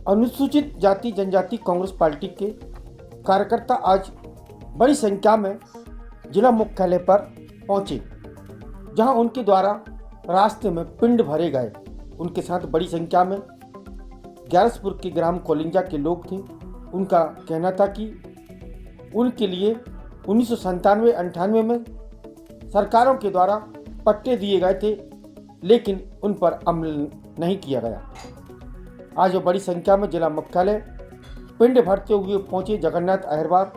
अनुसूचित जाति जनजाति कांग्रेस पार्टी के कार्यकर्ता आज बड़ी संख्या में जिला मुख्यालय पर पहुंचे, जहां उनके द्वारा रास्ते में पिंड भरे गए। उनके साथ बड़ी संख्या में ग्यारसपुर के ग्राम कोलिंजा के लोग थे। उनका कहना था कि उनके लिए 1997-98 में सरकारों के द्वारा पट्टे दिए गए थे, लेकिन उन पर अमल नहीं किया गया। आज वो बड़ी संख्या में जिला मुख्यालय पिंड भरते हुए पहुंचे जगन्नाथ अहिरवार।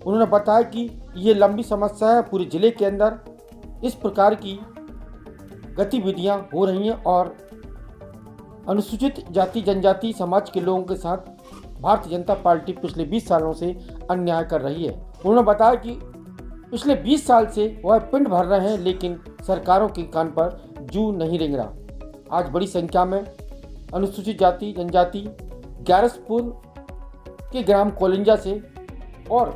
उन्होंने बताया कि ये लंबी समस्या है, पूरे जिले के अंदर इस प्रकार की गतिविधियां हो रही हैं और अनुसूचित जाति जनजाति समाज के लोगों के साथ भारतीय जनता पार्टी पिछले 20 सालों से अन्याय कर रही है। उन्होंने बताया कि पिछले 20 साल से वह पिंड भर रहे हैं, लेकिन सरकारों के कान पर जू नहीं रेंग रहा। आज बड़ी संख्या में अनुसूचित जाति जनजाति ग्यारसपुर के ग्राम कोलिंजा से और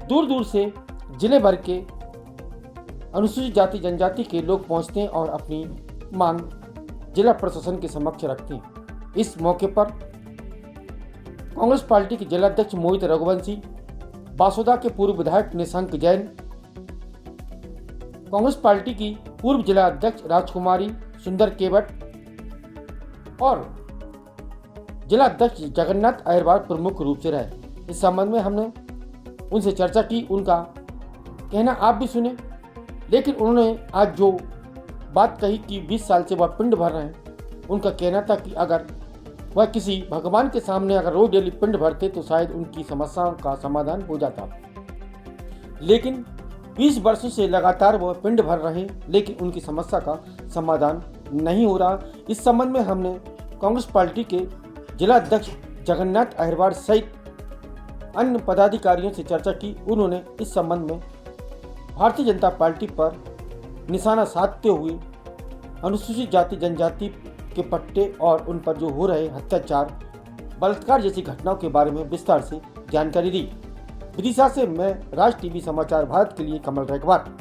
दूर दूर से जिले भर के अनुसूचित जाति जनजाति के लोग पहुंचते हैं और अपनी मांग जिला प्रशासन के समक्ष रखते हैं। इस मौके पर कांग्रेस पार्टी के जिलाध्यक्ष मोहित रघुवंशी, बासोदा के पूर्व विधायक निशंक जैन, कांग्रेस पार्टी की पूर्व जिला अध्यक्ष राजकुमारी सुंदर केवट और जिला अध्यक्ष जगन्नाथ अहिरवार प्रमुख रूप से रहे। इस संबंध में हमने उनसे चर्चा की, उनका कहना आप भी सुने। लेकिन उन्होंने आज जो बात कही कि 20 साल से वह पिंड भर रहे हैं, उनका कहना था कि अगर वह किसी भगवान के सामने अगर रोज डेली पिंड भरते तो शायद उनकी समस्याओं का समाधान हो जाता। लेकिन 20 वर्षों से लगातार वह पिंड भर रहे हैं, लेकिन उनकी समस्या का समाधान नहीं हो रहा। इस संबंध में हमने कांग्रेस पार्टी के जिला अध्यक्ष जगन्नाथ अहिरवार सहित अन्य पदाधिकारियों से चर्चा की। उन्होंने इस संबंध में भारतीय जनता पार्टी पर निशाना साधते हुए अनुसूचित जाति जनजाति के पट्टे और उन पर जो हो रहे अत्याचार, बलात्कार जैसी घटनाओं के बारे में विस्तार से जानकारी दी। विदिशा से मैं राज टीवी समाचार भारत के लिए कमल रेखवार।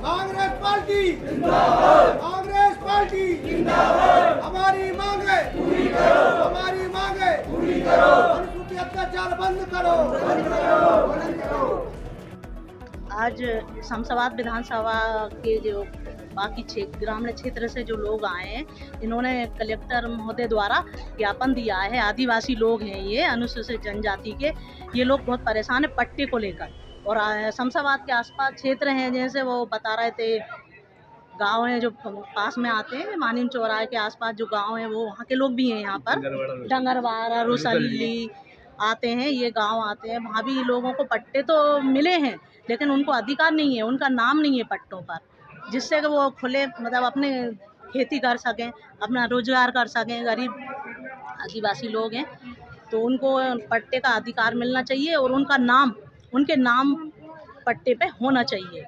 कांग्रेस पार्टी जिंदाबाद, कांग्रेस पार्टी जिंदाबाद। हमारी मांगे पूरी करो, हमारी मांगे पूरी करो, अनुसूचित अत्याचार बंद करो, बंद करो, बंद करो। आज शमशाबाद विधानसभा के जो बाकी ग्रामीण क्षेत्र से जो लोग आए हैं, इन्होंने कलेक्टर महोदय द्वारा ज्ञापन दिया है। आदिवासी लोग हैं, ये अनुसूचित जनजाति के, ये लोग बहुत परेशान है पट्टे को लेकर। और शमशाबाद के आसपास क्षेत्र हैं, जैसे वो बता रहे थे गांव हैं जो पास में आते हैं, मानिम चौराहे के आसपास जो गांव हैं, वो वहाँ के लोग भी हैं। यहाँ पर डंगरवाड़ा, रोसली आते हैं, ये गांव आते हैं, वहाँ भी लोगों को पट्टे तो मिले हैं, लेकिन उनको अधिकार नहीं है, उनका नाम नहीं है पट्टों पर, जिससे कि वो खुले मतलब अपने खेती कर सकें, अपना रोजगार कर सकें। गरीब आदिवासी लोग हैं, तो उनको पट्टे का अधिकार मिलना चाहिए और उनका नाम, उनके नाम पट्टे पे होना चाहिए।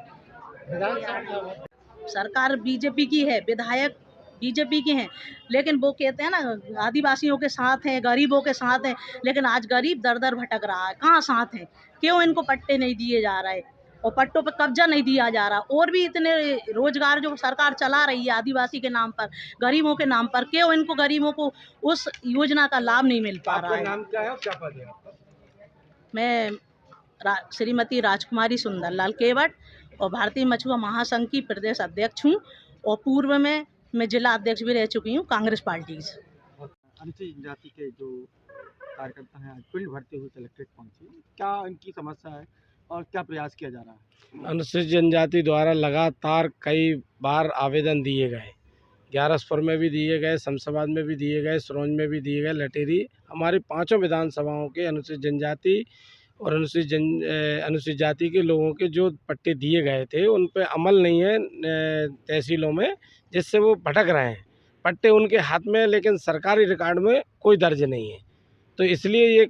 सरकार बीजेपी की है, विधायक बीजेपी के हैं, लेकिन वो कहते हैं ना आदिवासियों के साथ हैं, गरीबों के साथ हैं, लेकिन आज गरीब दर दर भटक रहा है। कहाँ साथ हैं? क्यों इनको पट्टे नहीं दिए जा रहे और पट्टों पे कब्जा नहीं दिया जा रहा? और भी इतने रोजगार जो सरकार चला रही है आदिवासी के नाम पर, गरीबों के नाम पर, क्यों इनको गरीबों को उस योजना का लाभ नहीं मिल पा रहा है? नाम क्या है और क्या पद है? मैं श्रीमती राजकुमारी सुंदरलाल केवट और भारतीय मछुआ महासंघ की प्रदेश अध्यक्ष हूँ और पूर्व में मैं जिला अध्यक्ष भी रह चुकी हूँ कांग्रेस पार्टी से। अनुसूचित जाति के जो कार्यकर्ता हैं आज पिंड भरते हुए कलेक्ट्रेट पहुंचे, क्या इनकी समस्या है और क्या प्रयास किया जा रहा है? अनुसूचित जनजाति द्वारा लगातार कई बार आवेदन दिए गए, ग्यारसपुर में भी दिए गए, शमशाबाद में भी दिए गए, सरोंज में भी दिए गए, लटेरी, हमारी 5 विधानसभाओं के अनुसूचित जनजाति और अनुसूचित जाति के लोगों के जो पट्टे दिए गए थे उन पे अमल नहीं है तहसीलों में, जिससे वो भटक रहे हैं। पट्टे उनके हाथ में, लेकिन सरकारी रिकॉर्ड में कोई दर्ज नहीं है। तो इसलिए ये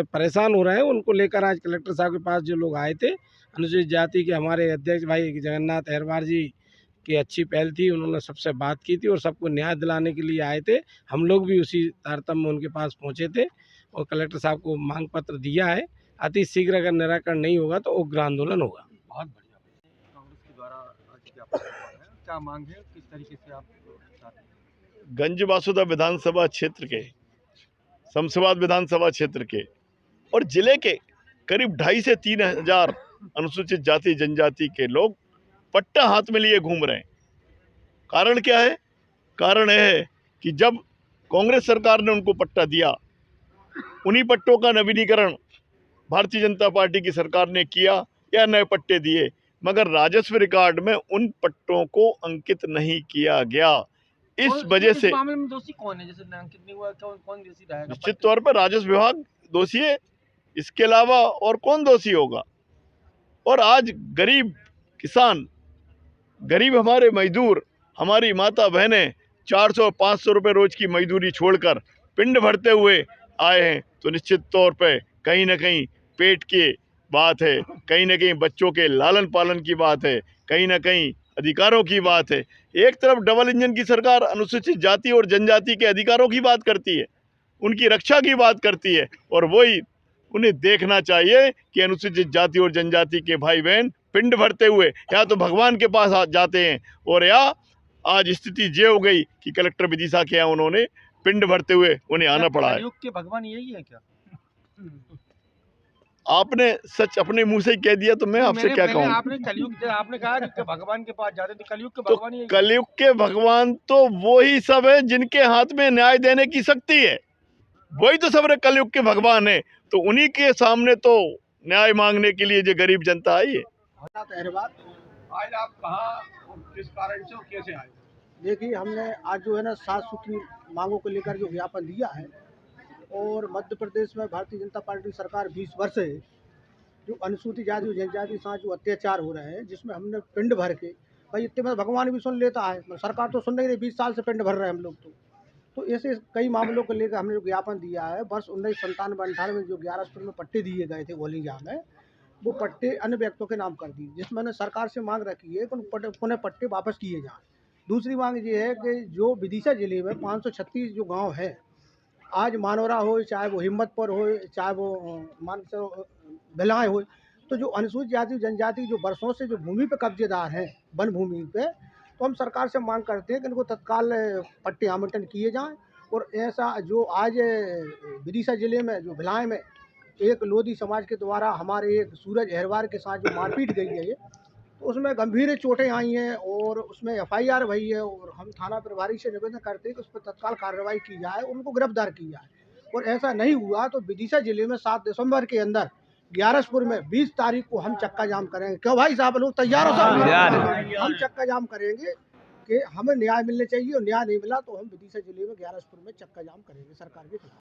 परेशान हो रहे हैं। उनको लेकर आज कलेक्टर साहब के पास जो लोग आए थे, अनुसूचित जाति के हमारे अध्यक्ष भाई जगन्नाथ अहरवार जी की अच्छी पहल थी। उन्होंने सबसे बात की थी और सबको न्याय दिलाने के लिए आए थे। हम लोग भी उसी तारतम्य में उनके पास पहुँचे थे और कलेक्टर साहब को मांग पत्र दिया है। अति शीघ्र अगर निराकरण नहीं होगा तो उग्र आंदोलन होगा। बहुत बढ़िया। कांग्रेस के द्वारा आज ज्ञापन सौंपा है, क्या मांग है, किस तरीके से आप चाहते हैं? गंज बासुदा विधानसभा क्षेत्र के, शमशाबाद विधानसभा क्षेत्र के और जिले के करीब 2.5 से 3 हजार अनुसूचित जाति जनजाति के लोग पट्टा हाथ में लिए घूम रहे हैं। कारण क्या है? कारण यह है कि जब कांग्रेस सरकार ने उनको पट्टा दिया, उन्हीं पट्टों का नवीनीकरण भारतीय जनता पार्टी की सरकार ने किया या नए पट्टे दिए, मगर राजस्व रिकॉर्ड में उन पट्टों को अंकित नहीं किया गया। इस वजह से मामले में दोषी कौन है? जैसे अंकित नहीं हुआ, कौन दोषी रहेगा? निश्चित तौर पर राजस्व विभाग दोषी है, इसके अलावा और कौन दोषी होगा? और आज गरीब किसान, गरीब हमारे मजदूर, हमारी माता बहनें 400-500 रुपये रोज की मजदूरी छोड़कर पिंड भरते हुए आए हैं, तो निश्चित तौर पे कहीं ना कहीं पेट की बात है, कहीं ना कहीं बच्चों के लालन पालन की बात है, कहीं ना कहीं अधिकारों की बात है। एक तरफ डबल इंजन की सरकार अनुसूचित जाति और जनजाति के अधिकारों की बात करती है, उनकी रक्षा की बात करती है, और वही उन्हें देखना चाहिए कि अनुसूचित जाति और जनजाति के भाई बहन पिंड भरते हुए या तो भगवान के पास जाते हैं, और या आज स्थिति ये हो गई कि कलेक्टर विदिशा के यहाँ उन्होंने पिंड भरते हुए उन्हें आना पड़ा है। कलयुग के भगवान यही है क्या? आपने सच अपने मुंह से ही कह दिया, तो मैं आपसे क्या कहूँ? आपने कलयुग, आपने कहा कि भगवान के पास जाते, तो कलयुग के भगवान यही है। कलयुग के भगवान तो वो ही सब है जिनके हाथ में न्याय देने की शक्ति है, वही तो सब कलयुग के भगवान है। तो उन्हीं के सामने तो न्याय मांगने के लिए जो गरीब जनता आई है। आज आप कहाँ, किस कारण से और कैसे आए? देखिए, हमने आज जो है ना 7 सूत्री मांगों को लेकर जो ज्ञापन दिया है, और मध्य प्रदेश में भारतीय जनता पार्टी सरकार 20 वर्ष से जो अनुसूचित जाति और जनजाति के साथ जो अत्याचार हो रहे हैं, जिसमें हमने पिंड भर के, भाई इतने में भगवान भी सुन लेता है, सरकार तो सुन नहीं रही। 20 साल से पिंड भर रहे हैं हम लोग। तो ऐसे कई मामलों को लेकर हमने जो ज्ञापन दिया है। वर्ष 1997-98 में जो 11 अप्रैल में पट्टे दिए गए थे गोलीजा में, वो पट्टे अन्य व्यक्तियों के नाम कर दिए, जिसमें मैंने सरकार से मांग रखी है कि पुनः पट्टे वापस किए जाएँ। दूसरी मांग ये है कि जो विदिशा जिले में 536 जो गांव है, आज मानोरा हो, चाहे वो हिम्मतपुर हो, चाहे वो भिलाई हो, तो जो अनुसूचित जाति जनजाति जो वर्षों से जो भूमि पे कब्जेदार हैं, वन भूमि पे, तो हम सरकार से मांग करते हैं कि इनको तत्काल पट्टे आवंटन किए जाएं। और ऐसा जो आज विदिशा जिले में जो भिलाई में एक लोधी समाज के द्वारा हमारे एक सूरज अहरवार के साथ जो मारपीट गई है, तो उसमें गंभीर चोटें आई हैं और उसमें FIR भई है, और हम थाना प्रभारी से निवेदन करते हैं कि उस पर तत्काल कार्रवाई की जाए, उनको गिरफ्तार की जाए। और ऐसा नहीं हुआ तो विदिशा जिले में 7 दिसंबर के अंदर ग्यारसपुर में 20 तारीख को हम चक्का जाम करेंगे। क्यों भाई साहब, लोग तैयार हो? साहब हम चक्का जाम करेंगे कि हमें न्याय मिलना चाहिए, और न्याय नहीं मिला तो हम विदिशा जिले में ग्यारसपुर में चक्का जाम करेंगे सरकार के खिलाफ।